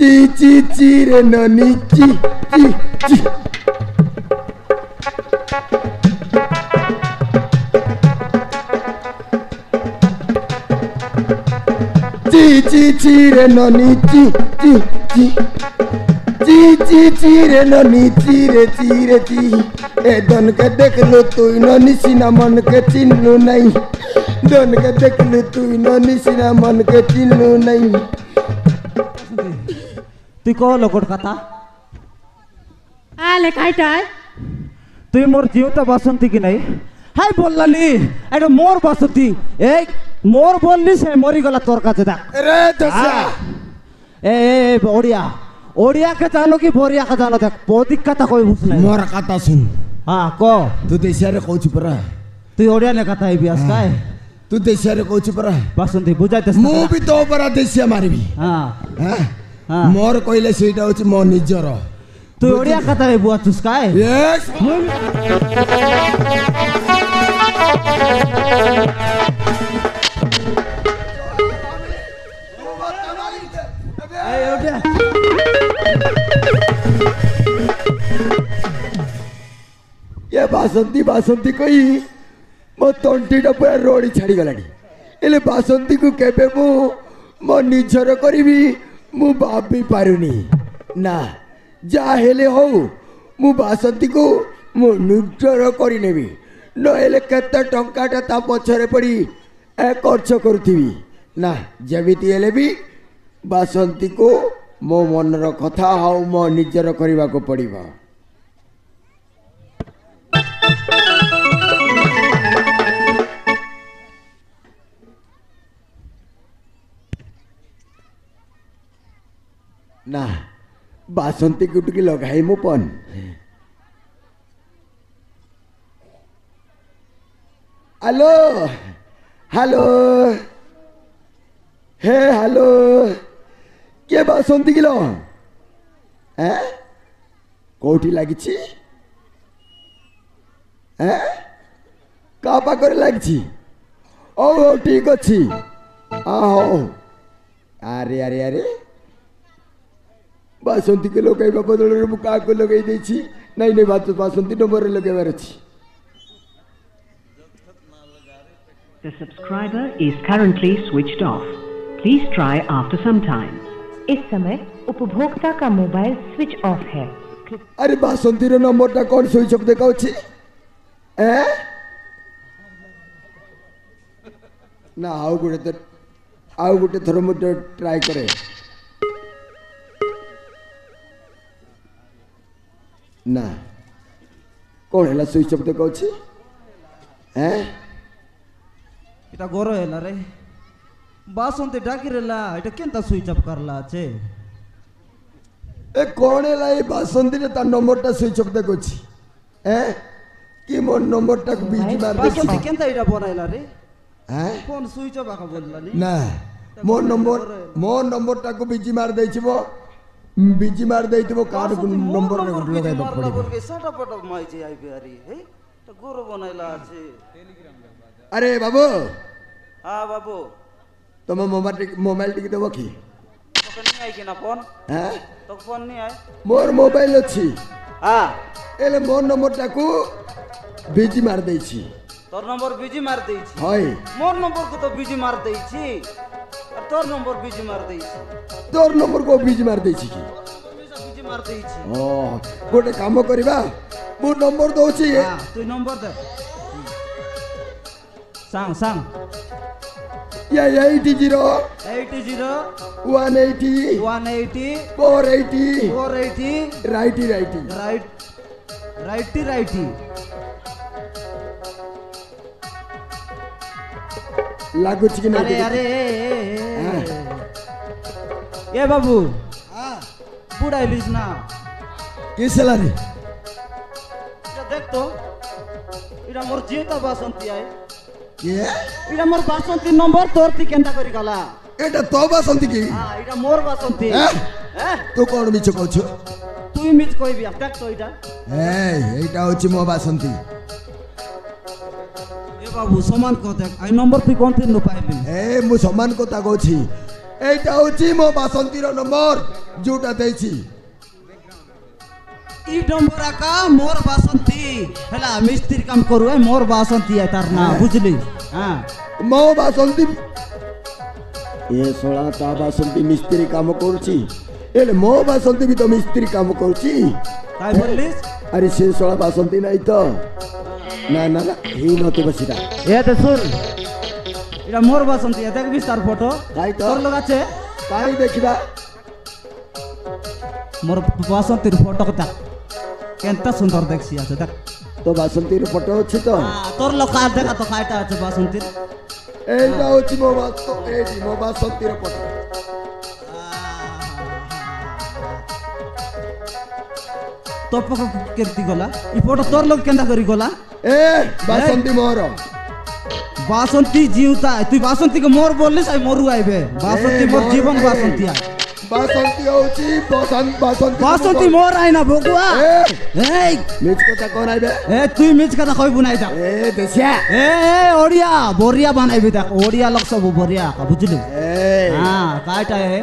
ची ची ची रे ननी ची ची ची ची ची ची रे ननी ची ची ची ची ची ची रे ननी ची रे ची ए दन के देख लो तू ननी सीना मन के चिन्हू नहीं दन के देख लो तू ननी सीना मन के चिन्हू नहीं তুই ক লোকর কথা আলে কাইটাই তুই মোর জিওটা বাসন্তী কি নাই হাই বললালি এটা মোর বাসন্তী এই মোর বললি সে মরি গলা তোর কাছে দেখ রে দসা এ ওড়িয়া ওড়িয়া কে জানো কি বরিয়া কে জানো দেখ বৌদিক কথা কই বুঝ নাই मोर कथा सुन হ্যাঁ ক तू देशिया रे कहू परा তুই ওড়িয়া নে কথা হইবি আজকাই तू देशिया रे कहू परा বাসন্তী বুঝাইতেছ मु भी तो परा देशिया मारिबी হ্যাঁ हां हां मोर कहले सेटा होची मो निजर তুই ওড়িয়া কথা হইবু আছুসকাই यस এই ওড়িয়া ये बासंती बासंती कही मो तंटीटा पूरा रोड़ी छाड़ी गलानी एले बासंती को केबे मो निजर करिबी मु भाबी पारुनी ना जा हेले हो मु बासंती को मु निजर करि नेबी न हेले केते टंकाटा ता पछरे पड़ी ए खर्च करथिबी ना जेबिति हेले भी बासंती को मो मनर कथा हाउ मो निजर करिबा को पड़िबा ना बासंती गुटकी लगाई मु पन हेलो हेलो हे हेलो के बासंती किलो हैं कोठी लागिछि हैं का पाकर लागिछि ओ ठीक अछि आ हो अरे अरे अरे बासंती के लगाइबा बदल मु का को लगाई देछि नहीं नहीं बात बासंती नंबर लगाइबार अछि The subscriber is currently switched off. Please try after some time. इस समय उपभोक्ता का मोबाइल स्विच ऑफ है। अरे बासंती रो नंबर ता कोन स्विच ऑफ देखाउ छी ए ना आउ गुटे थरो मु ट्राई करे ना कौन है स्विच ऑफ देखाउ छी हैं এটা গরো হেলা রে বাসন্তী ডাকিরেলা এটা কেনতা সুইচ অফ করলা আছে ए कौन है लाई बासंती ने ता नंबर ता स्विच ऑफ देखो छी हैं कि मोर नंबर ता बीजी मार दे বাসন্তী কেনতা এটা বনাইলা রে हैं কোন সুইচ অফ আকা বললালি ना मोर नंबर ता को बीजी मार देछि वो बीजी मार देइतबो कार्ड नंबर लगाइ মারলা বলকে সাটা পট মাইছে আইবে আরে হে তো গরো বনাইলা আছে अरे बाबू হ্যাঁ বাবু तुम मोबाइल टिक देबो की তোকে নিয়ে আই কিনা ফোন हैं তো ফোন নিয়ে আয় मोर मोबाइल अछि হ্যাঁ एले मोर नंबर ता को बीजी मार देछि তোর নম্বর বিজি মার দেইছি हाय মোর নম্বর কো তো বিজি মার দেইছি আর তোর নম্বর বিজি মার দেইছি तोर नंबर को बीजी मार देछि की বিজি মার দেইছি ओ गोटे काम करबा मु नंबर दोछि হ্যাঁ তুই নম্বর দে সাং সাং या 80 80 180 180 480 480 राइटी राइटी लागु छी कि अरे नहीं अरे ये बाबू हां बुढ़ा लिस ना किसला रे देख तो इरा मोर जीता बासंती आए ये इरा मोर बासंती नंबर तोर ती केंता करी गला एटा तो बासंती की हां इरा मोर बासंती हैं तो कोन मिछ कहछु তুই মিছ কইবি দেখ তো এটা এইটা হচ্ছে মো বাসন্তী এ বাবু সমান কত আই নম্বর তুই কোন দিন পাইলি মু সমান কথা কইছি এইটা হচ্ছে মো বাসন্তীর নম্বর যেটা দেইছি ই নম্বর আকা মোর বাসন্তী হেলা মিস্ত্রি কাম করু মোর বাসন্তী তার না বুঝলি হ্যাঁ মো বাসন্তী এ সোলা তা বাসন্তী মিস্ত্রি কাম করছি এলে মো বাসন্তী বি তো মিস্ত্রি কাম করছি তাই বললিস আরে সে সোলা বাসন্তী নাই তো না না না এই নতে বসিটা এ তো শুন এটা মোর বাসন্তী দেখবি তার ফটো তাই তো তোর লোক আছে তাই দেখিবা মোর বাসন্তীর ফটো কথা কেনটা সুন্দর দেখছি আছে দেখ তো বাসন্তীর ফটো হচ্ছে তো তোর লোক আর দেখা তো কাইটা আছে বাসন্তীর এইটা হচ্ছে মো বাসন্তীর ফটো তোর পক্ষ কেরতি গলা ই ফটো তোর লোক কেনটা করি গলা এ বাসন্তী মোর বাসন্তী জিউতা তুই বাসন্তীকে মোর বললিস আমি মরু আইবে বাসন্তী মোর জীবন বাসন্তী আই বাসন্তী হচ্ছে বাসন্তী বাসন্তী মোর আই না বগুয়া এই মিছ কথা কোন আইবে এ তুই মিছ কথা কই বুনাই দা এ দেশিয়া এ ওড়িয়া বরিয়া বানাইবি দেখ ওড়িয়া লোক সব বরিয়া বুঝলি এ হ্যাঁ কাইটা এ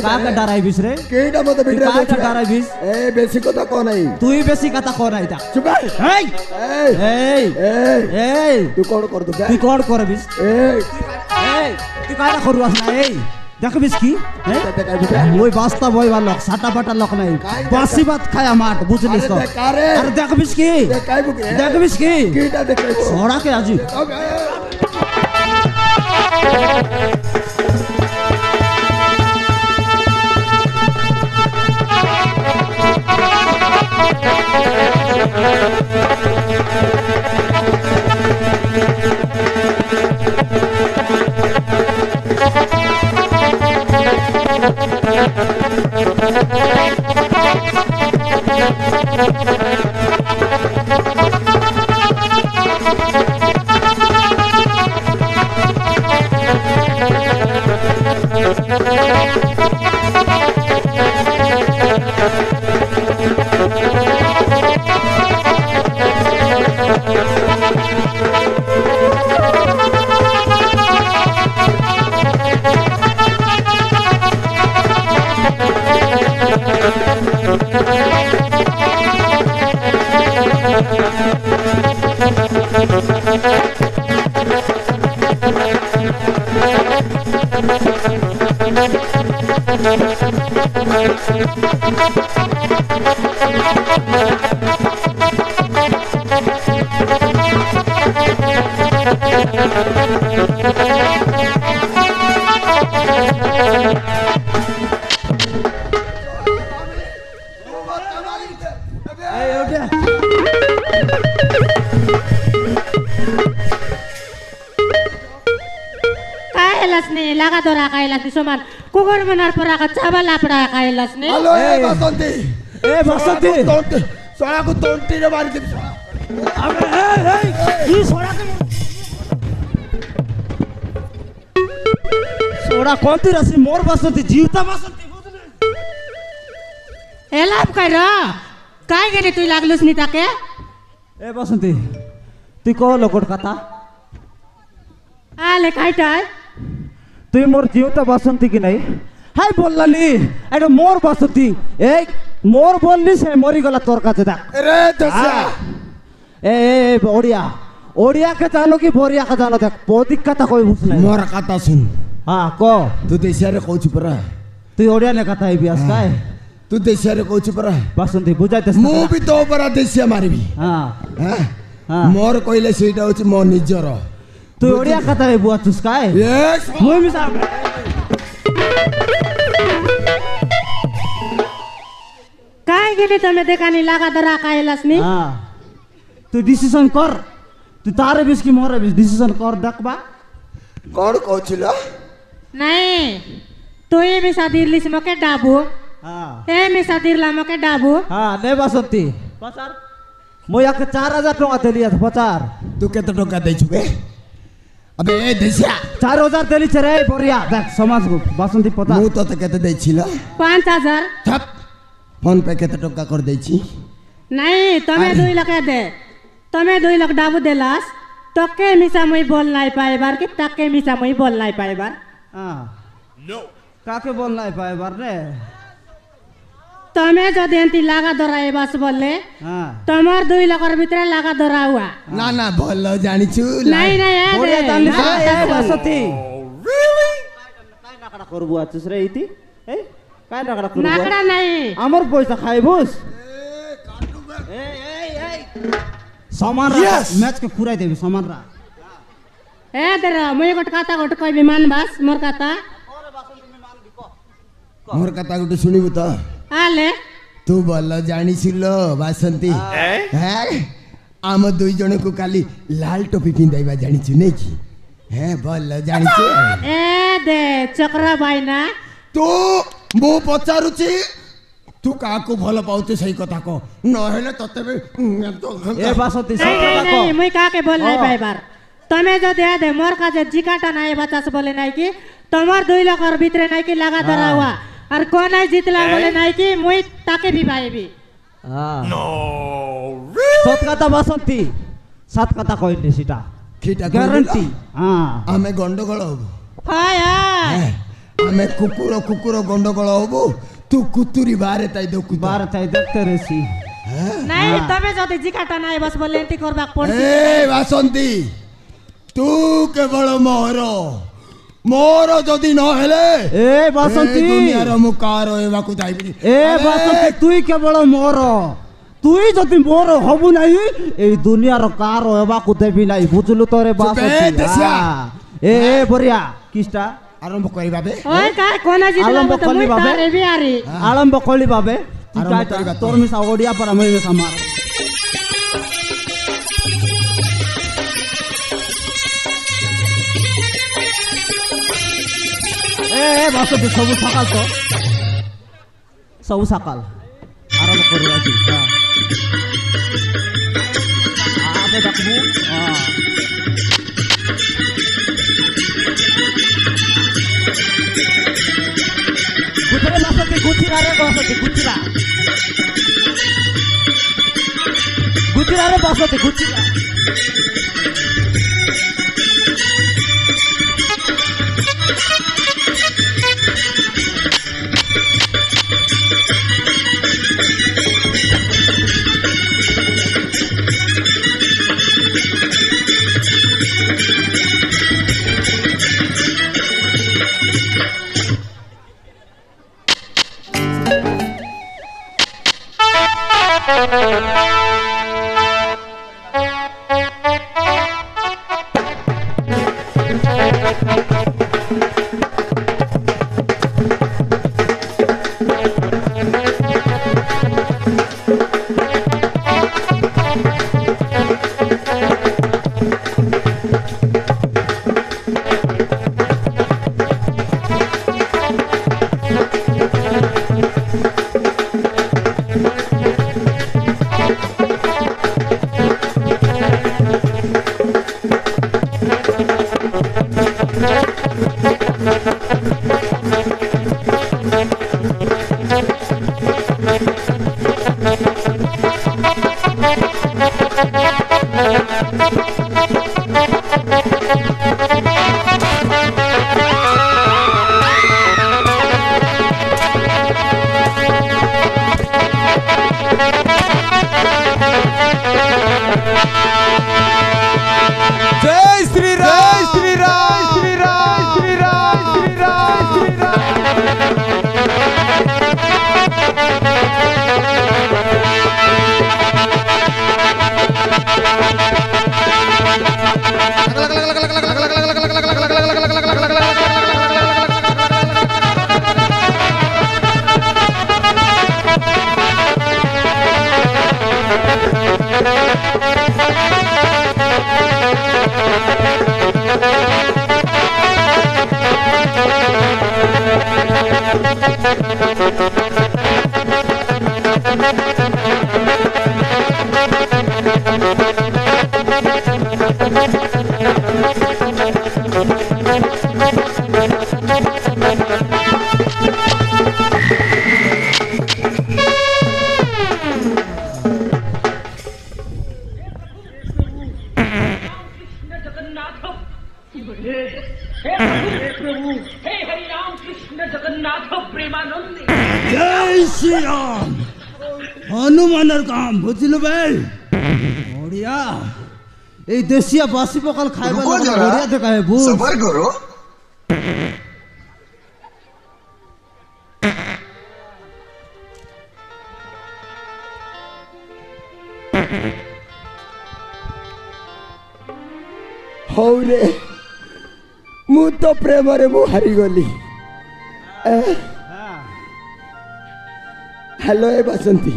কাকে ডরাইবিস রে কেইটা মতে তুই বিটরা কাকে ডরাইবিস এ বেশি কথা কোন আই তুই বেশি কথা কর নাই দা চুপ এই এই এই এই এই তুই কোন কর দু তুই কোন করবিস এই এই তুই কাটা করু আস না এই দেখবিস কি হ্যাঁ ওই বাস্তা বই ভালো সাটা পাটা লোক নাই বাসি ভাত খায় মাঠ বুঝলিস তো আরে দেখবিস কি দেখাইবো কি দেখবিস কি কেইটা দেখাইবো সড়াকে আজি laga dora kailas ni soman kukur manar pura ka chaba lapra kailas ni hello এ বাসন্তী এ বাসন্তী tonti sola ko tonti রে মারি দিবি আবে এই কি সড়াকে সড়া কোনটি রাসি মোর বাসন্তী জিউতা বাসন্তী বুঝলি elap kai ra kai gene তুই লাগলস নি তাকে এ বাসন্তী তুই কো লোকট কথা আলে কাইটাই তুই মোর জিউতা বাসন্তী কি নাই হাই বললালি এটা মোর বাসন্তী এই মোর বললিস মরি গলা তোর কাছে দেখ রে দশা এ ওড়িয়া ওড়িয়া কে জানো কি বরিয়া কে জানো দেখ পদিক কথা কই বুঝ নাই মোর কথা শুন হ্যাঁ ক তুই দেশিয়ারে কইছি পরা তুই ওড়িয়া নে কথা আইবি আজকাই তুই দেশিয়ারে কইছি পরা বাসন্তী বুঝাইতেছ মু বি তো পরা দেশিয়া মারিবি হ্যাঁ হ্যাঁ হ্যাঁ মোর কইলে সেইটা হচ্ছে মো নিজর তুই ওড়িয়া কথা আইবু আছুস কাই ইয়েস মুই মিছা kai gene তুমি দেখানি লাগা দরা kailas ni হ্যাঁ তুই ডিসিশন কর তুই তারে বিস কি মোরে বিস ডিসিশন কর দেখবা কোন কইছিল নাই তুই মিছা দিরলিস মকে ডাবু হ্যাঁ এ মিছা দিরলা মকে ডাবু হ্যাঁ নে বাসন্তী পচার মই আকে 4000 টাকা দেলি আছে পচার তুই কত টাকা দেইছু বে আবে এ দেশিয়া 4000 দেলি রে বরিয়া দেখ সমাজ বাসন্তী পতা মু তো কত দেইছিল 5000 থাপ ফোন পে কত টাকা কর দেইছি নাই তুমি 2 লাখ দে তুমি 2 লাখ ডাবু দেলাস তোকে মিছা মই বল নাই পাইবার কি তাকে মিছা মই বল নাই পাইবার হ্যাঁ কাকে বল নাই পাইবার রে তুমি যদি এমতি লাগা ধরাই বাস বললে হ্যাঁ তোমার 2 লাখের ভিতরে লাগা ধরা হুয়া না না ভাল জানিছু নাই নাই বড়িয়া জানলি না, এ বাসতি কাই নাকড়া করবো আছিস রে ইতি এই কাই নাকড়া করবো নাকড়া নাই আমার পয়সা খাইবস সমান Yes! ম্যাচ কে পুরাই দেবি সমান রা এ দেরা মুই গট কথা গট কই বিমান বাস মোর কথা মোর কথা গুটে শুনিবু তো আলে তু ভাল জানিছিল বাসন্তী হ্যাঁ আম 2 জনকু কালি লাল টপি পিন্দাইবা জানিছু নাই কি হ্যাঁ ভাল জানিছু এ দে চক্রা বাইনা তু মু পচারুছি তু কাকু ভাল পাউছে সেই কথা কো নহলে ততে এ বাসতি নাই সত্য নাই কথা নাই মুই কাকে বল নাই ও। পাইবার তুমি যদি দে মোর কাছে জিকাটা নাই বাতাস বলে নাই কি তোমার 2 লাখের ভিতরে নাই কি লাগা ধরা হুয়া আর কোন নাই জিতলা বলে নাই কি মুই তাকে বিবাইবি সত কথা বাসতি সাত কথা কইলি সেটা কিটা গ্যারান্টি হ্যাঁ আমি গন্ডগোল হব হয় হয় আমি কুকুর গন্ডগোল হব তু কুতুরি বারে তাই দেখু বার চাই দেখতে রেছি নাই তুমি যদি জিকাটা নাই বাস বলে এন্টি করবাক পড়ছি এ বাসন্তী তু কেবল মোর যদি নহলে এ বাসন্তী দুনিয়ার মু কার হইବାକୁ যাইবি এ বাসন্তী তুই কেবল মোর তুই যদি মোর হবু নাই এই দুনিয়ার কার হেবাকু দেবি নাই বুঝলু তো রে বাসন্তী দেশিয়া। এ বরিয়া কিস্টা আরম্ভ করিবা বে ওই কাই কোন জিতলা আলম্ব বলে কলি মুই বাবে। তার এবি আরি আরম্ভ কলি বাবে আরম্ভ করিবা তো। তোর মিশা ওড়িয়া পর আমি মিশা মার এ বাসন্তী সবু সকাল তো সবু সকাল আরম্ভ করি আছি আবে ডাকবো গুজরা বাসন্তী গুজরা রে বাসন্তী গুজরা গুজরা রে বাসন্তী গুজরা শ্রীরাম হনুমানের কাম বুঝলো ভাই ওড়িয়া এই দেশিয়া বাসি পকাল খাইবা रुको जरा, ওড়িয়া দেখায় বুঝ सबर करो। ହଉ ରେ ମୁଁ ତ ପ୍ରେମରେ ମୁଁ ହାରିଗଲି। ହ୍ୟାଲୋ ଏ ବାସନ୍ତୀ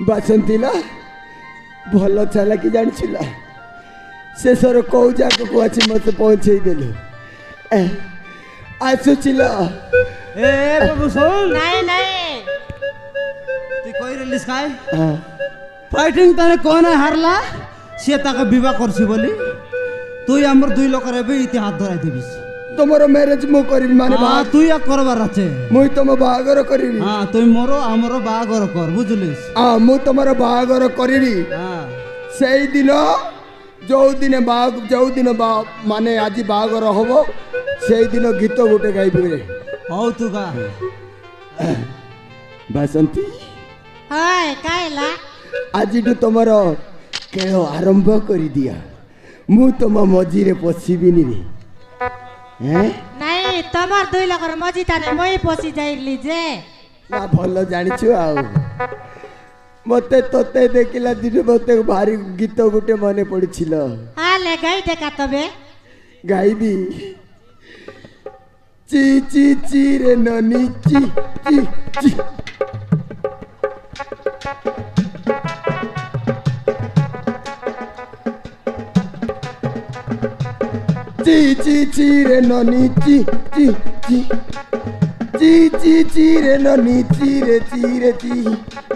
ବାସନ୍ତୀ ନା ଭଲ ଚାଲାକି ଜାଣିଥିଲା ଶେଷର କୋଉ ଜାଗାକୁ ଆସି ମୋତେ ପହଞ୍ଚେଇ ଦେଲୁ ଆସୁଚିଲ এ বাবু শোন নাই নাই তুই কই রিলিজ খাই ফাইটিং তারে কোন হারলা সে তাকে বিবাহ করছি বলি তুই আমার দুই লোকের এবে ইতিহাস ধরাই দিবিস ତମର ମ୍ୟାରେଜ ମୁଁ କରିବି ମାନେ তুই আর করবার আছে ମୁଇଁ ତମ ବାହାଘର କରିବି হ্যাঁ তুই মোর আমার বাহাঘর কর বুঝলিস ମୁଁ ତମର ବାହାଘର କରିବି হ্যাঁ ସେଇଦିନ ଯୋଉଦିନ ମାନେ ଆଜି ବାହାଘର ହବ ସେଇଦିନ ଗୀତ ଗୋଟେ ଗାଇବି ରେ ହଉ ତୁ ଗା ବାସନ୍ତୀ হয় কাইলা ଆଜିଠୁ ତମର ଖେଳ ଆରମ୍ଭ କରିଦିଅ ମୁଁ ତମ ମଝିରେ ପଶିବିନି ରେ নাই তোমার দুই লোকের মজিটারে মই পশি যাইলি যে ନା ଭଲ ଜାଣିଛୁ ଆଉ ମତେ ତତେ ଦେଖିଲା ଦିନ ମତେ ଭାରି ଗୀତ ଗୋଟେ ମନେ ପଡୁছিল আলে গাই দেখা তবে ଗାଇବି ଚି ଚି ଚି ରେ ନନି ଚି ଚି ଚି চি চি চি রে ননি চি চি চি চি চি চি রে ননি চি রে চি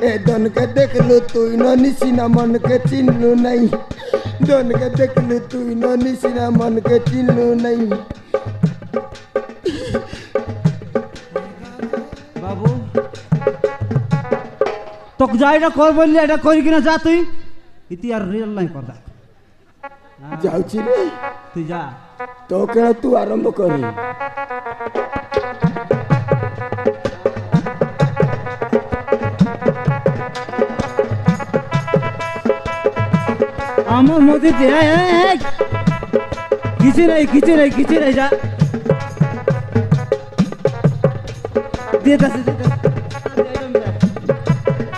এ দনকে দেখলু তুই ননি সিনা মনকে চিনলু নাই দনকে দেখলু তুই ননি সিনা মনকে চিনলু নাই বাবু তোকে যা এটা কর বললি এটা করি কিনা যা তুই ইতি আর রিয়েল নাই কর দা যাଉଛି রে তুই যা তো খেଳ ତୁ ଆରମ୍ଭ କରେ আমার মধ্যে কিছু নাই যা দিয়ে দাস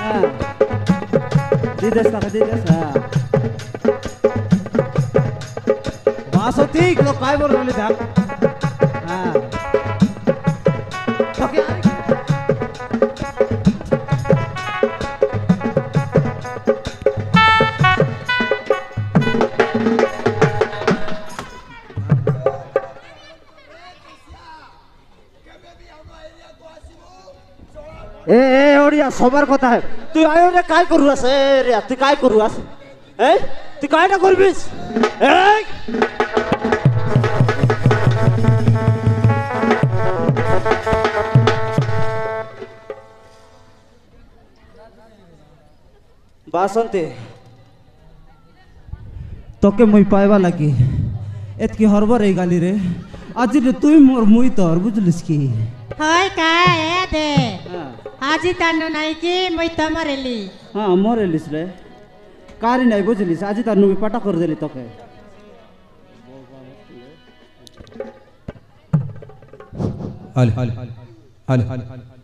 হ্যাঁ দিয়ে দাস টাকা দিয়ে দাস হ্যাঁ বাসতি লোক काय बोल रहे था हां ओके ए ओडिया सबर কথা তুই আয়ো রে काय करू আস রে তুই काय करू আস তুই কাইটা করবিস এই বাসন্তে তোকে মুই পাইবা লাগি এতকি হরবার এই গালি রে আজি রে তুই মোর মুই তোর বুঝলিস কি হয় কাই এ দে আজি তান্নু নাই কি মই তোমার এলি হ্যাঁ মোর এলিস রে কারি নাই বুঝলিস আজি তার নুবি পাটা করে দিলি তোকে হাল হাল হাল হাল